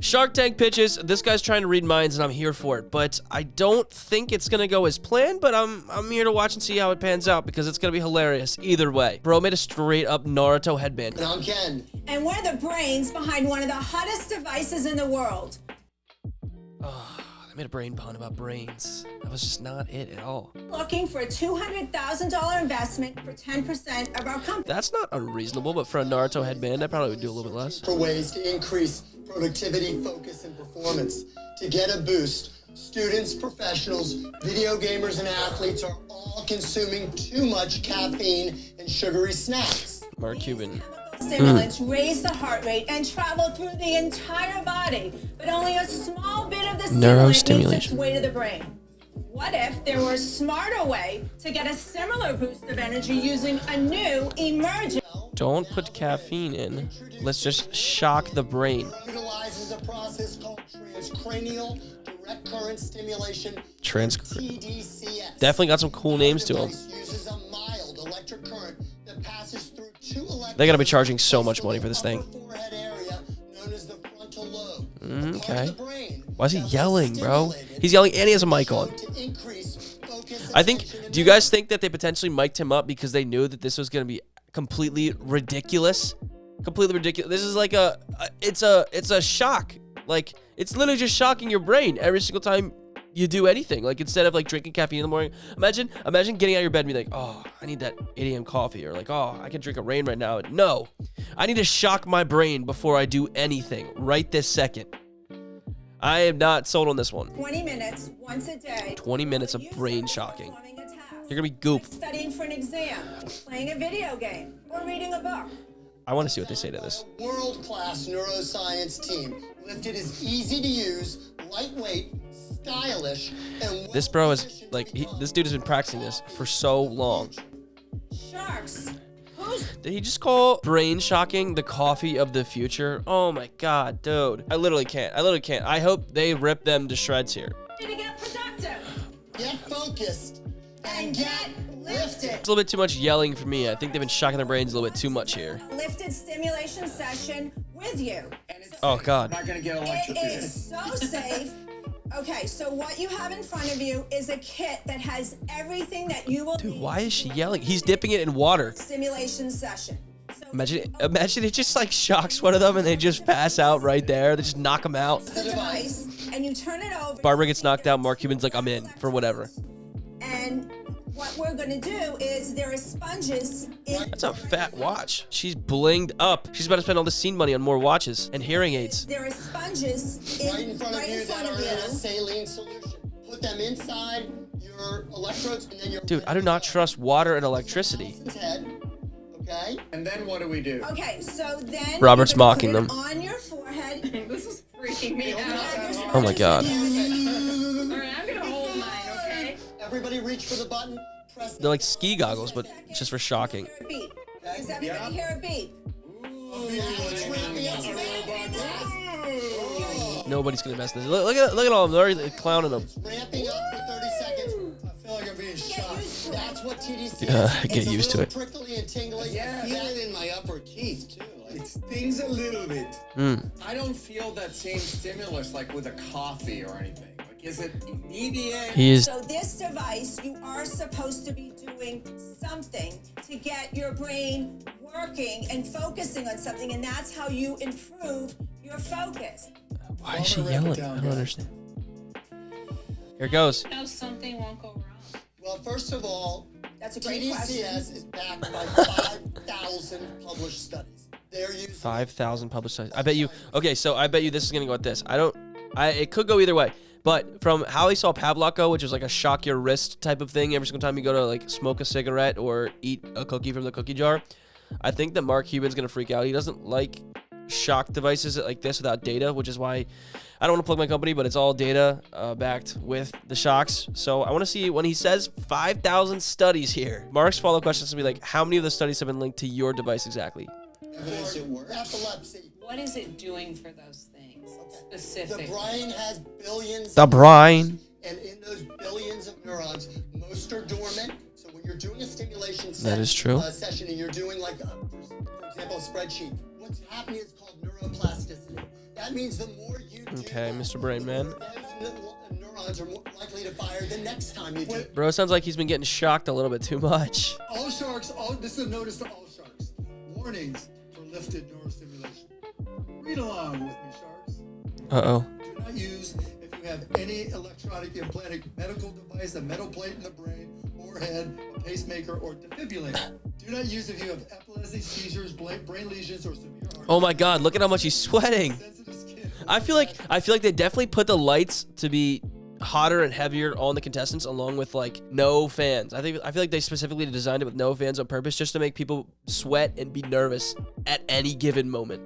Shark Tank pitches. This guy's trying to read minds, and I'm here for it. But I don't think it's gonna go as planned. But I'm here to watch and see how it pans out because it's gonna be hilarious either way. Bro made a straight up Naruto headband. And I'm Ken. And we're the brains behind one of the hottest devices in the world. Oh, I made a brain pun about brains. That was just not it at all. Looking for a $200,000 investment for 10% of our company. That's not unreasonable, but for a Naruto headband, I probably would do a little bit less. For ways to increase productivity, focus, and performance. To get a boost, students, professionals, video gamers, and athletes are all consuming too much caffeine and sugary snacks. Mark Cuban. Stimulants raise the heart rate and travel through the entire body, but only a small bit of the stimulant makes its way to the brain. What if there were a smarter way to get a similar boost of energy using a new emerging... Don't put caffeine in. Let's just shock the brain. Utilizes a process called transcranial direct current stimulation. TDCS. Definitely got some cool names to them. Uses a mild electric current that passes through two they gotta be charging so much money for this thing. forehead area known as the frontal lobe. Okay. Why is he yelling, bro? He's yelling and he has a mic on. I think, do you guys think that they potentially mic'd him up because they knew that this was gonna be completely ridiculous? Completely ridiculous. This is like it's a shock. Like, it's literally just shocking your brain every single time you do anything. Like, instead of like drinking caffeine in the morning, imagine getting out of your bed and be like, oh, I need that 8 a.m. coffee, or like, oh, I can drink a rain right now. No, I need to shock my brain before I do anything right this second. I am not sold on this one. 20 minutes once a day. 20 minutes of brain shocking. You're gonna be goop. Like studying for an exam, playing a video game, or reading a book. I want to see what they say to this. World-class neuroscience team. Lifted is easy to use, lightweight, stylish, and this bro is like, this dude has been practicing this for so long. Sharks. Did he just call brain shocking the coffee of the future? Oh my god, dude. I literally can't. I hope they rip them to shreds here. To get productive. Get focused. And get lifted. It's a little bit too much yelling for me. I think they've been shocking their brains a little bit too much here. Lifted stimulation session with you. Oh god. Not gonna get It electrocuted. is so safe. Okay, so what you have in front of you is a kit that has everything that you will Dude, need. why is she yelling? He's dipping it in water. Stimulation session. So Imagine it just like shocks one of them and they just pass out right there. They just knock them out. the device, and you turn it over. Barbara gets knocked out. Mark Cuban's like, I'm in for whatever. And what we're gonna do is there are sponges in. That's a fat watch. She's blinged up. She's about to spend all the scene money on more watches and hearing aids. There are sponges in, right in front of you that are in a saline solution. Put them inside your electrodes and then your Dude, I do not trust water and electricity. head. Okay? And then what do we do? Okay, so then Robert's you're gonna mocking put it them. on your forehead. This is freaking me out. Oh my god. All right, I'm gonna hold mine, okay? Everybody reach for the button. Press They're like ski goggles, but just for shocking. Hear a beep. Does everybody hear a beep? Nobody's gonna mess this. Look at all of them. They're already clowning them. ramping up for 30 seconds. I feel like I'm being shot. That's what TDC is. Get It's a used to little it. prickly and tingly. Yeah. I feel it in my upper teeth too. It stings a little bit. Hmm. I don't feel that same stimulus like with a coffee or anything. Like, is it immediate? He is. So this device, you are supposed to be doing something to get your brain working and focusing on something, and that's how you improve your focus. Why is she yelling? I don't understand. Here it goes. No, something won't go wrong. Well, first of all, That's a great question. TDCS is backed by 5,000 published studies. They're using 5,000 published studies. I bet you. Okay, so I bet you this is gonna go with this. It could go either way. But from how he saw Pavlok go, which is like a shock your wrist type of thing every single time you go to like smoke a cigarette or eat a cookie from the cookie jar, I think that Mark Cuban's gonna freak out. He doesn't like shock devices like this without data, which is why I don't want to plug my company, but it's all data backed with the shocks. So I want to see when he says 5,000 studies here. Mark's follow-up question is gonna be like, how many of the studies have been linked to your device exactly? evidence it works. Epilepsy. What is it doing for those things? The Specific. brain has billions. The brain. And in those billions of neurons, most are dormant. So when you're doing a stimulation That is true. Session and you're doing like, for example, a spreadsheet, what's happening is called neuroplasticity. That means the more you Okay, Mr. Brain Man. Neurons are more likely to fire the next time you do it. Bro, it sounds like he's been getting shocked a little bit too much. All sharks, this is a notice to all sharks. Warnings for lifted neurostimulation. Read along with me, sharks. Uh-oh. Do not use if you have any electronic implanted medical device, a metal plate in the brain, or head, a pacemaker, or defibrillator. Do not use if you have epilepsy, seizures, brain lesions, or severe heart. Oh my God, look at how much he's sweating. Sensitive skin. I feel like they definitely put the lights to be hotter and heavier on the contestants, along with like no fans. I feel like they specifically designed it with no fans on purpose, just to make people sweat and be nervous at any given moment.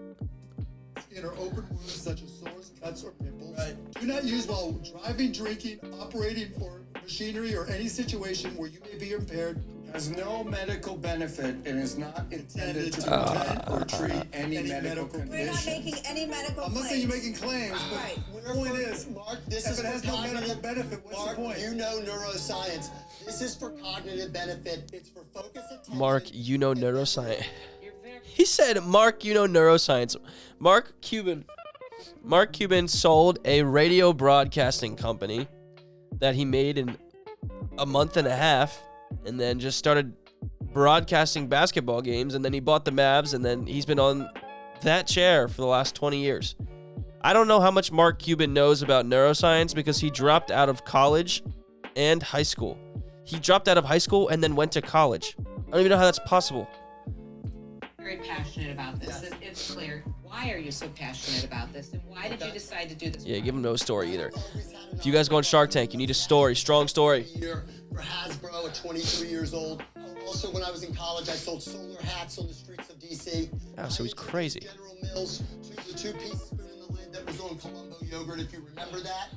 Skin or open wounds such as sores, cuts, or pimples. Do not use while driving, drinking, operating, or machinery, or any situation where you may be impaired. Has no medical benefit and is not intended to prevent or treat any medical We're not condition. making any medical I'm not claims. saying you're making claims, but Right. the point is, Mark, this if is it has for no medical cognitive benefit, what's Mark, the point? you know neuroscience. This is for cognitive benefit. It's for focus attention. Mark, you know neuroscience. He said, Mark, you know neuroscience. Mark Cuban sold a radio broadcasting company that he made in a month and a half, and then just started broadcasting basketball games, and then he bought the Mavs, and then he's been on that chair for the last 20 years. I don't know how much Mark Cuban knows about neuroscience because he dropped out of college and high school. He dropped out of high school and then went to college. I don't even know how that's possible. Very passionate about this. It's clear. Why are you so passionate about this, and why did you decide to do this? Yeah, give him no story either. If you guys go on Shark Tank, you need a story, strong story. Year for Hasbro at 23 years old. Also, when I was in college, I sold solar hats on the streets of DC. Oh, so he's crazy. General Mills, the two-piece spoon in the lid that was on Colombo yogurt, if you remember that.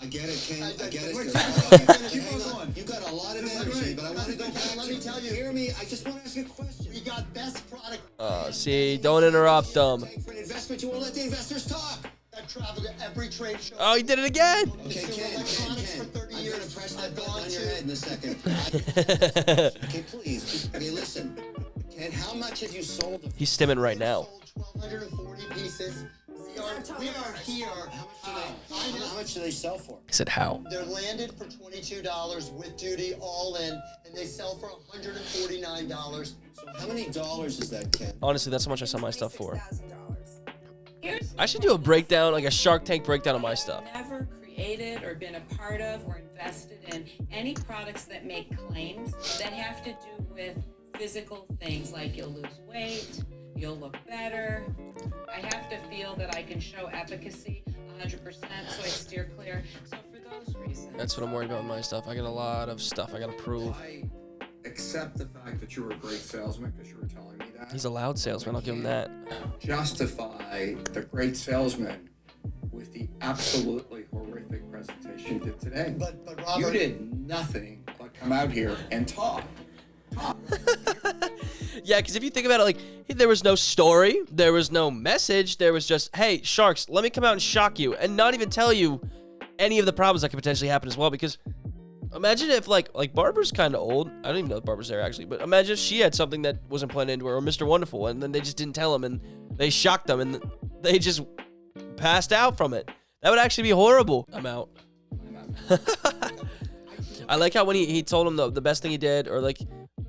I get it, Ken. I get it. Wait, Hang on. You got a lot of energy, but I want to go back. Let me tell you. Hear me? I just want to ask you a question. We got best product. See, don't interrupt them. For an investment, you won't let the investors talk. I've traveled to every trade show. Oh, he did it again. Okay, Ken. Electronics for 30 I'm going years. to press I've that gone button on your to- head in a second. Okay, please. Okay, listen. Ken, how much have you sold? He's stimming right now. Sold 1,240 pieces. We are here. How much do they sell for? He said how? They're landed for $22 with duty all in, and they sell for $149. So how many dollars is that, Ken? Honestly, that's how much I sell my stuff for. Here's I should do a breakdown, like a Shark Tank breakdown of my stuff. never created or been a part of or invested in any products that make claims that have to do with physical things like you'll lose weight, you'll look better. I have to feel that I can show efficacy 100%, so I steer clear. So for those reasons. That's what I'm worried about with my stuff. I got a lot of stuff I gotta prove. I accept the fact that you were a great salesman because you were telling me that. He's a loud salesman, I'll give him that. Justify the great salesman with the absolutely horrific presentation you did today. But You Robert, did nothing but come out here and talk. Yeah, because if you think about it, like, there was no story, there was no message, there was just, hey, sharks, let me come out and shock you, and not even tell you any of the problems that could potentially happen as well, because imagine if, like Barbara's kind of old. I don't even know if Barbara's there, actually, but imagine if she had something that wasn't planned into her, or Mr. Wonderful, and then they just didn't tell him, and they shocked them, and they just passed out from it. That would actually be horrible. I'm out. I like how when he told him the best thing he did, or like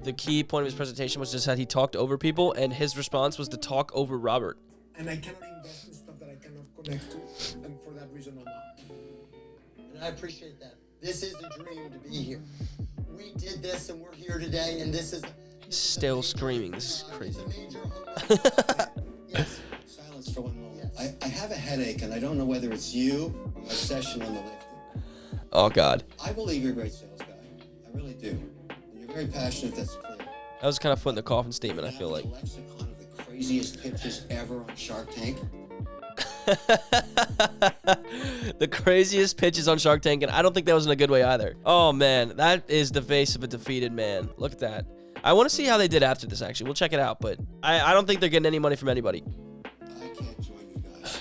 the key point of his presentation was just that he talked over people, and his response was to talk over Robert. And I cannot invest in stuff that I cannot connect to, and for that reason, I'm not. and I appreciate that. This is a dream to be here. We did this, and we're here today, and this is. He's still screaming. This is crazy. It's a major home run. Yes. Silence for 1 moment. Yes. I have a headache, and I don't know whether it's you or my session on the lifting. Oh, God. I believe you're a great sales guy. I really do. And you're very passionate, that's clear. That was kind of foot in the coffin statement, I feel like. The lexicon of the craziest pitches ever on Shark Tank. The craziest pitches on Shark Tank, and I don't think that was in a good way either. Oh, man. That is the face of a defeated man. Look at that. I want to see how they did after this, actually. We'll check it out, but I don't think they're getting any money from anybody. I can't join you guys.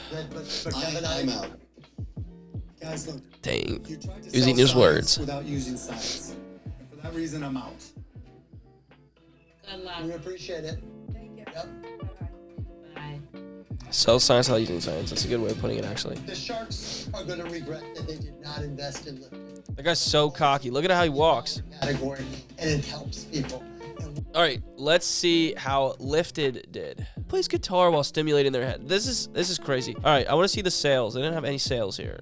But Kevin, I'm out. Guys, look. Dang. You tried to He was sell eating his science words. without using science. And for that reason, I'm out. Good luck. we appreciate it. Thank you. Yep. Bye-bye. Bye. Sell science without using science. That's a good way of putting it, actually. The Sharks are going to regret that they did not invest in lifting. That guy's so cocky. Look at how he walks. Category, and it helps people. All right, let's see how Lifted did. Plays guitar while stimulating their head. This is crazy. All right, I want to see the sales. They didn't have any sales here.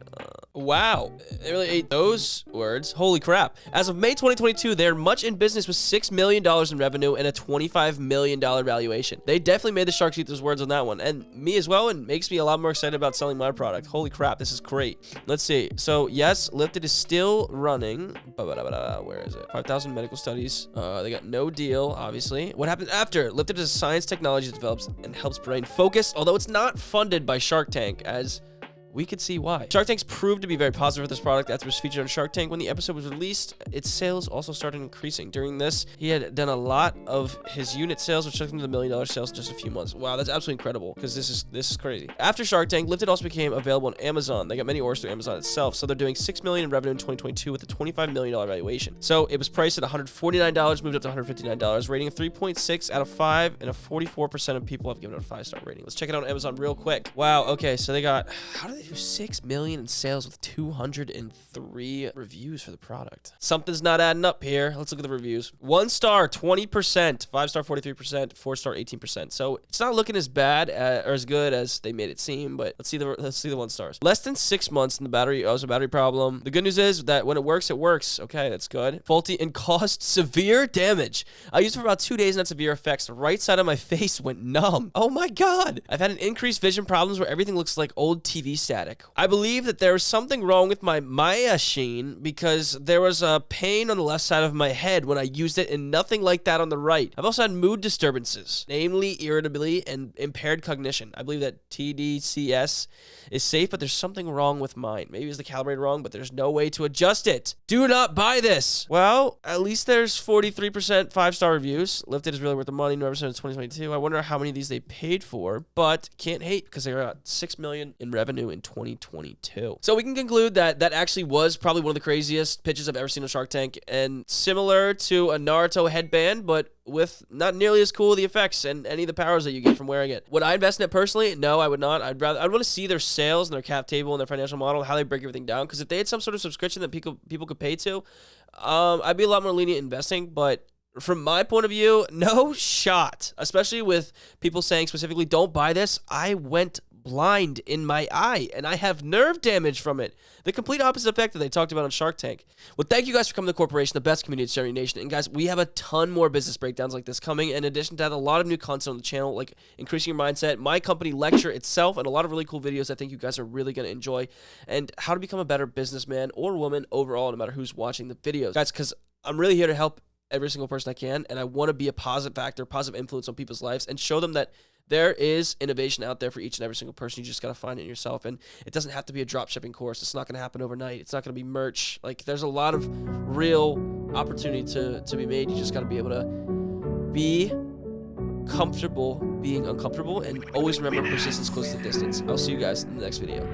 Wow, they really ate those words. Holy crap. As of May 2022, they're much in business with $6 million in revenue and a $25 million valuation. They definitely made the Sharks eat those words on that one. And me as well, and makes me a lot more excited about selling my product. Holy crap, this is great. Let's see. So yes, Lifted is still running. Where is it? 5,000 medical studies. They got no deal, obviously. What happened after? Lifted is a science technology that develops and helps brain focus, although it's not funded by Shark Tank, as we could see why. Shark Tank's proved to be very positive for this product after it was featured on Shark Tank. When the episode was released, its sales also started increasing. During this, he had done a lot of his unit sales, which took him to the $1 million sales in just a few months. Wow, that's absolutely incredible, because this is crazy. After Shark Tank, Lifted also became available on Amazon. They got many orders through Amazon itself, so they're doing $6 million in revenue in 2022 with a $25 million valuation. So it was priced at $149, moved up to $159, rating of 3.6 out of 5, and a 44% of people have given it a 5-star rating. Let's check it out on Amazon real quick. Wow, okay, so they got, how do they do $6 million in sales with 203 reviews for the product? Something's not adding up here. Let's look at the reviews. 1 star, 20%, 5-star, 43%, 4-star, 18%. So it's not looking as bad or as good as they made it seem, but let's see the 1 stars. Less than 6 months in the battery. Oh, it was a battery problem. The good news is that when it works, it works. Okay, that's good. Faulty and caused severe damage. I used it for about 2 days and had severe effects. The right side of my face went numb. Oh my God. I've had an increased vision problems where everything looks like old TV static. I believe that there was something wrong with my machine because there was a pain on the left side of my head when I used it and nothing like that on the right. I've also had mood disturbances, namely irritability and impaired cognition. I believe that TDCS is safe, but there's something wrong with mine. Maybe it's the calibrated wrong, but there's no way to adjust it. Do not buy this. Well, at least there's 43% 5-star reviews. Lifted is really worth the money. No episode in 2022. I wonder how many of these they paid for, but can't hate because they got $6 million in revenue in 2022. So we can conclude that that actually was probably one of the craziest pitches I've ever seen on Shark Tank, and similar to a Naruto headband, but with not nearly as cool the effects and any of the powers that you get from wearing it. Would I invest in it personally? No, I would not. I'd want to see their sales and their cap table and their financial model, how they break everything down. Because if they had some sort of subscription that people could pay to, I'd be a lot more lenient investing. But from my point of view, no shot. Especially with people saying specifically, don't buy this. I went blind in my eye and I have nerve damage from it. The complete opposite effect that they talked about on Shark Tank. Well, thank you guys for coming to the corporation, the best community at Cherry Nation. And guys, we have a ton more business breakdowns like this coming. In addition to that, a lot of new content on the channel, like increasing your mindset, my company lecture itself, and a lot of really cool videos I think you guys are really going to enjoy, and how to become a better businessman or woman overall, no matter who's watching the videos. Guys, because I'm really here to help every single person I can, and I want to be a positive factor, positive influence on people's lives, and show them that there is innovation out there for each and every single person. You just got to find it yourself. And it doesn't have to be a drop shipping course. It's not going to happen overnight. It's not going to be merch. Like, there's a lot of real opportunity to be made. You just got to be able to be comfortable being uncomfortable, and always remember persistence close to distance. I'll see you guys in the next video.